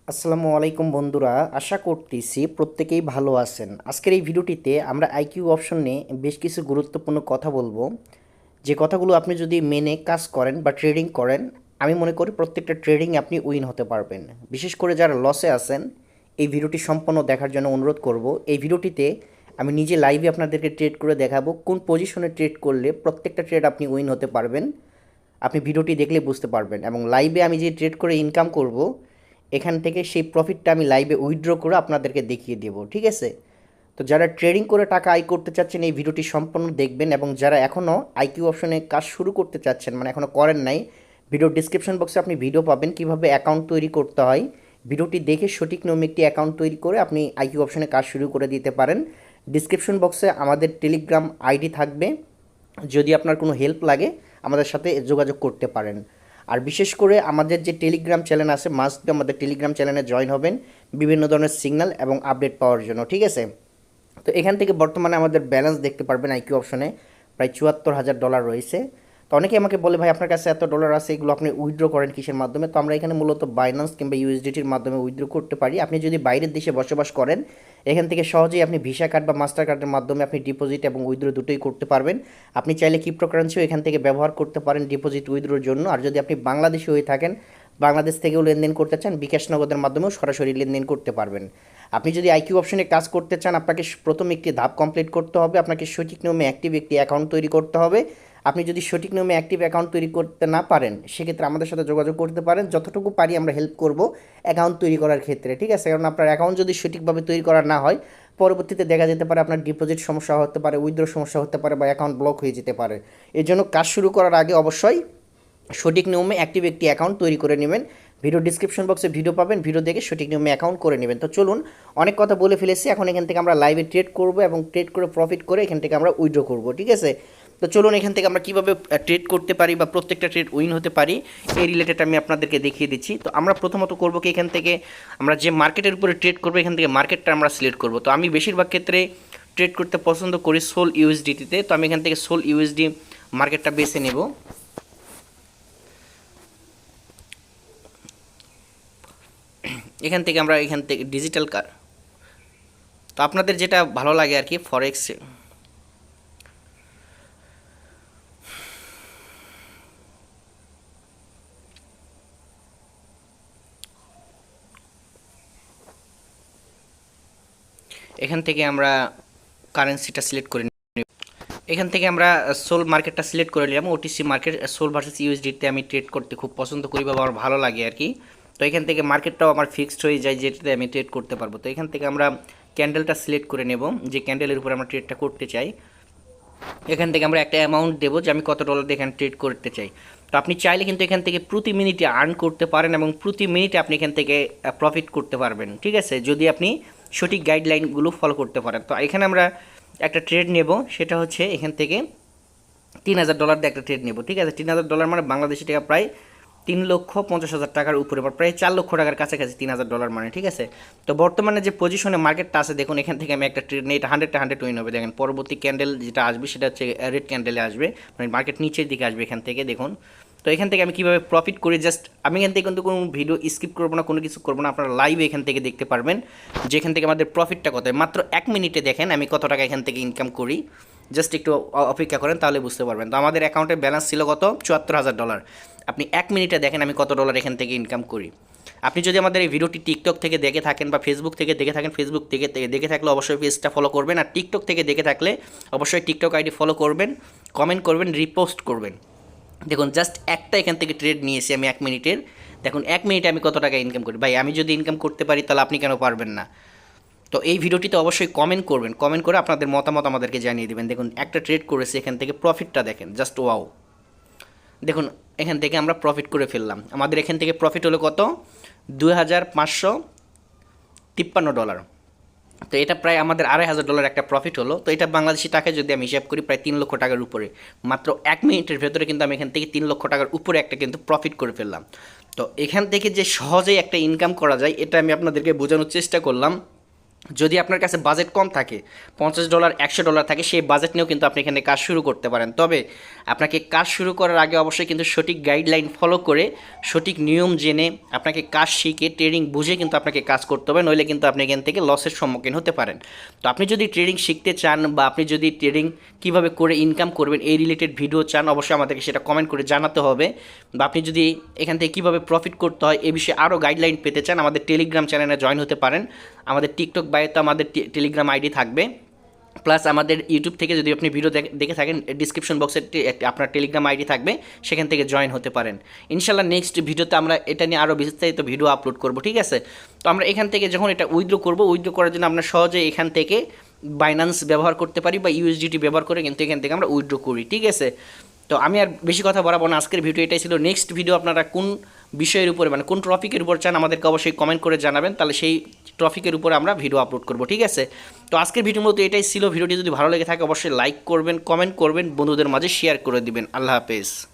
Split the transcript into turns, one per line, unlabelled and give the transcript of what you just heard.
আসসালামু আলাইকুম বন্ধুরা, আশা করতেছি প্রত্যেকেই ভালো আছেন। আজকের এই ভিডিওটিতে আমরা আইকিউ অপশন নিয়ে বেশ কিছু গুরুত্বপূর্ণ কথা বলবো, যে কথাগুলো আপনি যদি মেনে কাজ করেন বা ট্রেডিং করেন, আমি মনে করি প্রত্যেকটা ট্রেডিং আপনি উইন হতে পারবেন। বিশেষ করে যারা লসে আছেন, এই ভিডিওটি সম্পূর্ণ দেখার জন্য অনুরোধ করব। এই ভিডিওটিতে আমি নিজে লাইভে আপনাদেরকে ট্রেড করে দেখাবো কোন পজিশনে ট্রেড করলে প্রত্যেকটা ট্রেড আপনি উইন হতে পারবেন। আপনি ভিডিওটি দেখলে বুঝতে পারবেন, এবং লাইভে আমি যে ট্রেড করে ইনকাম করব, এখান থেকে সেই প্রফিটটা আমি লাইভে উইথড্র করে আপনাদেরকে দেখিয়ে দেবো, ঠিক আছে? তো যারা ট্রেডিং করে টাকা আয় করতে চাচ্ছেন, এই ভিডিওটি সম্পূর্ণ দেখবেন। এবং যারা এখনও আইকিউ অপশনে কাজ শুরু করতে চাচ্ছেন, মানে এখনও করেন নাই, ভিডিওর ডিসক্রিপশন বক্সে আপনি ভিডিও পাবেন কীভাবে অ্যাকাউন্ট তৈরি করতে হয়। ভিডিওটি দেখে সঠিক নিয়মে একটি অ্যাকাউন্ট তৈরি করে আপনি আইকিউ অপশনে কাজ শুরু করে দিতে পারেন। ডিসক্রিপশন বক্সে আমাদের টেলিগ্রাম আইডি থাকবে, যদি আপনার কোনো হেল্প লাগে আমাদের সাথে যোগাযোগ করতে পারেন। আর বিশেষ করে আমাদের যে টেলিগ্রাম চ্যানেল আছে, মাস্ট বি আমাদের টেলিগ্রাম চ্যানেলে জয়েন হবেন বিভিন্ন ধরনের সিগন্যাল এবং আপডেট পাওয়ার জন্য, ঠিক আছে? তো এখান থেকে বর্তমানে আমাদের ব্যালেন্স দেখতে পারবেন আইকিউ অপশনে প্রায় $৭৪,০০০ রয়েছে। তো অনেকে আমাকে বলে, ভাই আপনার কাছে এত ডলার আছে, এগুলো আপনি উইথড্র করেন কিসের মাধ্যমে? তো আমরা এখানে মূলত বাইন্যান্স কিংবা ইউএসডিটির মাধ্যমে উইথড্র করতে পারি। আপনি যদি বাইরের দেশে বসবাস করেন, এখান থেকে সহজেই আপনি ভিসা কার্ড বা মাস্টার কার্ডের মাধ্যমে আপনি ডিপোজিট এবং উইথড্র দুটোই করতে পারবেন। আপনি চাইলে ক্রিপ্টোকারেন্সিও এখান থেকে ব্যবহার করতে পারেন ডিপোজিট উইথড্রোর জন্য। আর যদি আপনি বাংলাদেশি হয়ে থাকেন, বাংলাদেশ থেকেও লেনদেন করতে চান, বিকাশ নগদের মাধ্যমেও সরাসরি লেনদেন করতে পারবেন। আপনি যদি আইকিউ অপশনে কাজ করতে চান, আপনাকে প্রথমে একটি ধাপ কমপ্লিট করতে হবে। আপনাকে সঠিক নিয়মে অ্যাক্টিভ একটি অ্যাকাউন্ট তৈরি করতে হবে। আপনি যদি সঠিক নিয়মে অ্যাক্টিভ অ্যাকাউন্ট তৈরি করতে না পারেন, সেক্ষেত্রে আমাদের সাথে যোগাযোগ করতে পারেন। যতটুকু পারি আমরা হেল্প করব অ্যাকাউন্ট তৈরি করার ক্ষেত্রে, ঠিক আছে? কারণ আপনার অ্যাকাউন্ট যদি সঠিকভাবে তৈরি করা না হয়, পরবর্তীতে দেখা যেতে পারে আপনার ডিপোজিট সমস্যা হতে পারে, উইথড্র সমস্যা হতে পারে, বা অ্যাকাউন্ট ব্লক হয়ে যেতে পারে। এর জন্য কাজ শুরু করার আগে অবশ্যই সঠিক নিয়মে অ্যাক্টিভ একটি অ্যাকাউন্ট তৈরি করে নেবেন। ভিডিও ডিসক্রিপশন বক্সে ভিডিও পাবেন, ভিডিও দেখে সঠিক নিয়মে অ্যাকাউন্ট করে নেবেন। তো চলুন, অনেক কথা বলে ফেলেছি, এখন এখান থেকে আমরা লাইভে ট্রেড করব এবং ট্রেড করে প্রফিট করে এখান থেকে আমরা উইথড্র করব, ঠিক আছে? তো চলুন, এখান থেকে আমরা কীভাবে ট্রেড করতে পারি বা প্রত্যেকটা ট্রেড উইন হতে পারি, এই রিলেটেড আমি আপনাদেরকে দেখিয়ে দিচ্ছি। তো আমরা প্রথমত করবো কি, এখান থেকে আমরা যে মার্কেটের উপরে ট্রেড করবো, এখান থেকে মার্কেটটা আমরা সিলেক্ট করব। তো আমি বেশিরভাগ ক্ষেত্রে ট্রেড করতে পছন্দ করি সোল ইউএসডিটিতে। তো আমি এখান থেকে সোল ইউএসডি মার্কেটটা বেছে নেব। এখান থেকে আমরা এখান থেকে ডিজিটাল কার, তো আপনাদের যেটা ভালো লাগে আর কি, ফরেক্সে এখান থেকে আমরা কারেন্সিটা সিলেক্ট করে নিই। এখান থেকে আমরা সোল মার্কেটটা সিলেক্ট করে নিলাম। ওটিসি মার্কেট সোল ভার্সেস ইউএসডিতে আমি ট্রেড করতে খুব পছন্দ করি বা আমার ভালো লাগে আর কি। তো এখান থেকে মার্কেটটাও আমার ফিক্সড হয়ে যায়, যেটাতে আমি ট্রেড করতে পারবো। তো এখান থেকে আমরা ক্যান্ডেলটা সিলেক্ট করে নেব, যে ক্যান্ডেলের উপরে আমরা ট্রেডটা করতে চাই। এখান থেকে আমরা একটা অ্যামাউন্ট দেবো যে আমি কত ডলার দিয়ে এখানে ট্রেড করতে চাই। তো আপনি চাইলে কিন্তু এখান থেকে প্রতি মিনিটে আর্ন করতে পারেন এবং প্রতি মিনিটে আপনি এখান থেকে প্রফিট করতে পারবেন, ঠিক আছে, যদি আপনি সঠিক গাইডলাইনগুলো ফলো করতে পারেন। তো এখানে আমরা একটা ট্রেড নেব, সেটা হচ্ছে এখান থেকে $3,000 দিয়ে একটা ট্রেড নেব, ঠিক আছে? $3,000 মানে বাংলাদেশি টাকা প্রায় 3,50,000 টাকার উপরে, বা প্রায় 4 লক্ষ টাকার কাছাকাছি $3,000 মানে, ঠিক আছে? তো বর্তমানে যে পজিশনে মার্কেটটা আছে দেখুন, এখান থেকে আমি একটা ট্রেড নিই, এটা 100 উইন হবে। দেখেন পরবর্তী ক্যান্ডেল যেটা আসবে সেটা হচ্ছে রেড ক্যান্ডেলে আসবে, মানে মার্কেট নিচের দিকে আসবে এখান থেকে, দেখুন। তো এখান থেকে আমি কীভাবে প্রফিট করি, জাস্ট আমি এখান থেকে কিন্তু কোনো ভিডিও স্কিপ করবো না, কোনো কিছু করবো না, আপনারা লাইভ এখান থেকে দেখতে পারবেন যে এখান থেকে আমাদের প্রফিটটা কত। মাত্র 1 মিনিটে দেখেন আমি কত টাকা এখান থেকে ইনকাম করি। জাস্ট একটু অপেক্ষা করেন, তাহলে বুঝতে পারবেন। তো আমাদের অ্যাকাউন্টে ব্যালেন্স ছিল কত, $৭৪,০০০। আপনি 1 মিনিটে দেখেন আমি কত ডলার এখান থেকে ইনকাম করি। আপনি যদি আমাদের এই ভিডিওটি টিকটক থেকে দেখে থাকেন বা ফেসবুক থেকে দেখে থাকেন, ফেসবুক থেকে দেখে থাকলে অবশ্যই পেজটা ফলো করবেন, আর টিকটক থেকে দেখে থাকলে অবশ্যই টিকটক আইডি ফলো করবেন, কমেন্ট করবেন, রিপোস্ট করবেন। দেখুন জাস্ট একটা এখান থেকে ট্রেড নিয়েছি আমি 1 মিনিটের, দেখুন 1 মিনিটে আমি কত টাকা ইনকাম করি। ভাই আমি যদি ইনকাম করতে পারি, তাহলে আপনি কেন পারবেন না? তো এই ভিডিওটিতে অবশ্যই কমেন্ট করবেন, কমেন্ট করে আপনাদের মতামত আমাদেরকে জানিয়ে দেবেন। দেখুন একটা ট্রেড করেছি, এখান থেকে প্রফিটটা দেখেন, জাস্ট ওয়াও। দেখুন এখান থেকে আমরা প্রফিট করে ফেললাম। আমাদের এখান থেকে প্রফিট হলো কত, $2,553। তো এটা প্রায় আমাদের $2,500 একটা প্রফিট হলো। তো এটা বাংলাদেশি টাকায় যদি আমি হিসাব করি, প্রায় 3 লক্ষ টাকার উপরে। মাত্র 1 মিনিটের ভেতরে কিন্তু আমি এখান থেকে 3 লক্ষ টাকার উপরে একটা কিন্তু প্রফিট করে ফেললাম। তো এখান থেকে যে সহজেই একটা ইনকাম করা যায়, এটা আমি আপনাদেরকে বোঝানোর চেষ্টা করলাম। যদি আপনার কাছে বাজেট কম থাকে, $50 $100 থাকে, সেই বাজেট নিয়েও কিন্তু আপনি এখানে কাজ শুরু করতে পারেন। তবে আপনাকে কাজ শুরু করার আগে অবশ্যই কিন্তু সঠিক গাইডলাইন ফলো করে, সঠিক নিয়ম জেনে, আপনাকে কাজ শিখে ট্রেডিং বুঝে কিন্তু আপনাকে কাজ করতে হবে, নইলে কিন্তু আপনি এখান থেকে লসের সম্মুখীন হতে পারেন। তো আপনি যদি ট্রেডিং শিখতে চান বা আপনি যদি ট্রেডিং কীভাবে করে ইনকাম করবেন এই রিলেটেড ভিডিও চান, অবশ্যই আমাদেরকে সেটা কমেন্ট করে জানাতে হবে। বা আপনি যদি এখান থেকে কীভাবে প্রফিট করতে হয় এ বিষয়ে আরও গাইডলাইন পেতে চান, আমাদের টেলিগ্রাম চ্যানেলে জয়েন হতে পারেন। আমাদের টিকটক বায়োতে আমাদের টেলিগ্রাম আইডি থাকবে, প্লাস আমাদের ইউটিউব থেকে যদি আপনি ভিডিও দেখে থাকেন ডিসক্রিপশন বক্সে আপনার টেলিগ্রাম আইডি থাকবে, সেখান থেকে জয়েন হতে পারেন। ইনশাল্লাহ নেক্সট ভিডিওতে আমরা এটা নিয়ে আরও বিস্তারিত ভিডিও আপলোড করব, ঠিক আছে? তো আমরা এখান থেকে যখন এটা উইথড্র করব, উইথড্র করার জন্য আমরা সহজে এখান থেকে বাইন্যান্স ব্যবহার করতে পারি বা ইউএসডিটি ব্যবহার করে কিন্তু এখান থেকে আমরা উইথড্র করি, ঠিক আছে? তো আমি আর বেশি কথা বাড়াবো না, আজকের ভিডিও এটাই ছিল। নেক্সট ভিডিও আপনারা কোন বিষয়ের উপরে মানে কোন টপিকের উপর চান আমাদেরকে অবশ্যই কমেন্ট করে জানাবেন, তাহলে সেই টপিকের উপরে আমরা ভিডিও আপলোড করব, ঠিক আছে? তো আজকের ভিডিওর মতো এটাই ছিল। ভিডিওটি যদি ভালো লেগে থাকে অবশ্যই লাইক করবেন, কমেন্ট করবেন, বন্ধুদের মাঝে শেয়ার করে দিবেন। আল্লাহ হাফেজ।